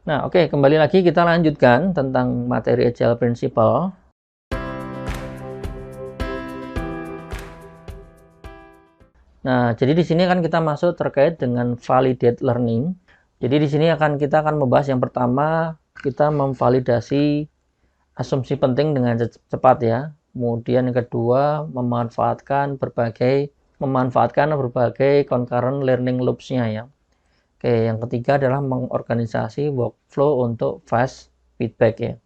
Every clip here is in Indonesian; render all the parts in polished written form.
Nah, oke, kembali lagi kita lanjutkan tentang materi Agile Principle. Nah, jadi di sini kan kita masuk terkait dengan validate learning. Jadi di sini kita akan membahas yang pertama, kita memvalidasi asumsi penting dengan cepat ya. Kemudian yang kedua, memanfaatkan berbagai concurrent learning loops-nya ya. Oke, yang ketiga adalah mengorganisasi workflow untuk fast feedback ya.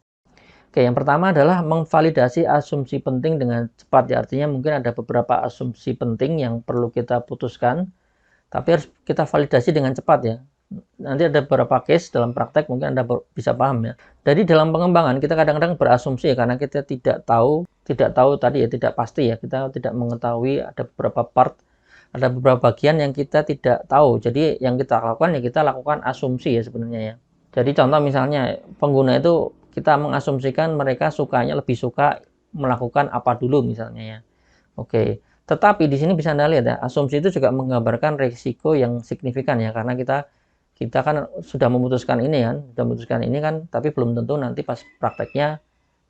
Oke, yang pertama adalah memvalidasi asumsi penting dengan cepat ya. Artinya mungkin ada beberapa asumsi penting yang perlu kita putuskan, tapi harus kita validasi dengan cepat ya. Nanti ada beberapa case dalam praktek mungkin Anda bisa paham ya. Jadi dalam pengembangan kita kadang-kadang berasumsi ya, karena kita tidak tahu tadi ya, tidak pasti ya. Kita tidak mengetahui ada beberapa bagian yang kita tidak tahu. Jadi yang kita lakukan ya, kita lakukan asumsi ya sebenarnya ya. Jadi contoh misalnya pengguna itu kita mengasumsikan mereka lebih suka melakukan apa dulu misalnya ya. Oke. Tetapi di sini bisa Anda lihat ya, asumsi itu juga menggambarkan risiko yang signifikan ya, karena kita kan sudah memutuskan ini kan, tapi belum tentu nanti pas prakteknya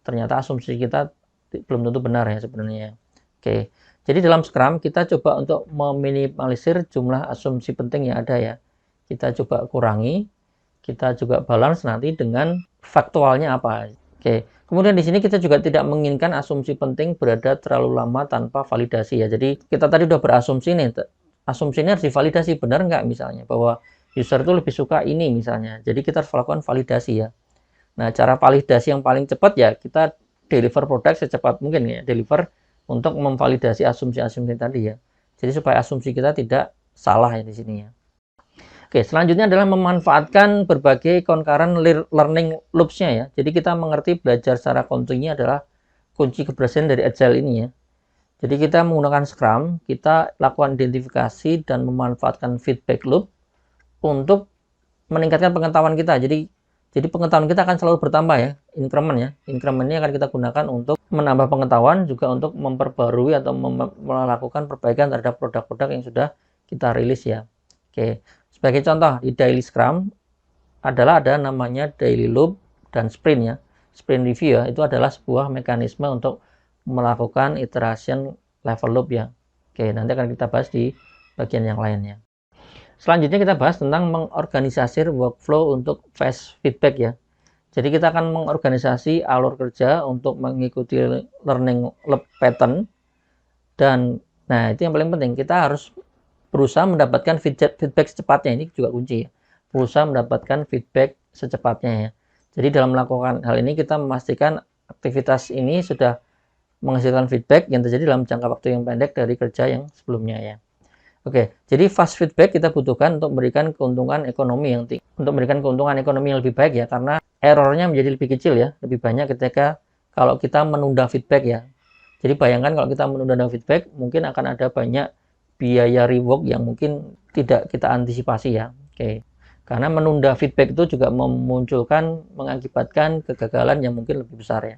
ternyata asumsi kita belum tentu benar ya sebenarnya. Oke. Jadi dalam Scrum kita coba untuk meminimalisir jumlah asumsi penting yang ada ya. Kita coba kurangi, kita juga balance nanti dengan faktualnya apa. Oke. Kemudian di sini kita juga tidak menginginkan asumsi penting berada terlalu lama tanpa validasi ya. Jadi kita tadi udah berasumsi nih, asumsi ini harus divalidasi, benar nggak misalnya bahwa user itu lebih suka ini misalnya. Jadi kita harus melakukan validasi ya. Nah, cara validasi yang paling cepat ya kita deliver produk secepat mungkin ya, deliver untuk memvalidasi asumsi-asumsi tadi ya. Jadi supaya asumsi kita tidak salah ya di sini ya. Oke, selanjutnya adalah memanfaatkan berbagai concurrent learning loops-nya ya. Jadi kita mengerti belajar secara kontinu adalah kunci keberhasilan dari Agile ini ya. Jadi kita menggunakan Scrum, kita lakukan identifikasi dan memanfaatkan feedback loop untuk meningkatkan pengetahuan kita. Jadi pengetahuan kita akan selalu bertambah ya, increment ya. Increment ini akan kita gunakan untuk menambah pengetahuan, juga untuk memperbarui atau melakukan perbaikan terhadap produk-produk yang sudah kita rilis ya. Oke. Sebagai contoh, di daily Scrum adalah ada namanya daily loop dan sprint ya. Sprint review ya, itu adalah sebuah mekanisme untuk melakukan iteration level loop ya. Oke, nanti akan kita bahas di bagian yang lainnya. Selanjutnya kita bahas tentang mengorganisasi workflow untuk fast feedback ya. Jadi kita akan mengorganisasi alur kerja untuk mengikuti learning loop pattern. Dan nah itu yang paling penting, kita harus berusaha mendapatkan feedback secepatnya. Ini juga kunci ya. Berusaha mendapatkan feedback secepatnya ya. Jadi dalam melakukan hal ini kita memastikan aktivitas ini sudah menghasilkan feedback yang terjadi dalam jangka waktu yang pendek dari kerja yang sebelumnya ya. Oke, jadi fast feedback kita butuhkan untuk memberikan keuntungan ekonomi yang tinggi, untuk memberikan keuntungan ekonomi yang lebih baik ya, karena errornya menjadi lebih kecil ya, lebih banyak ketika kalau kita menunda feedback ya. Jadi bayangkan kalau kita menunda feedback, mungkin akan ada banyak biaya rework yang mungkin tidak kita antisipasi ya. Oke. Karena menunda feedback itu juga mengakibatkan kegagalan yang mungkin lebih besar ya.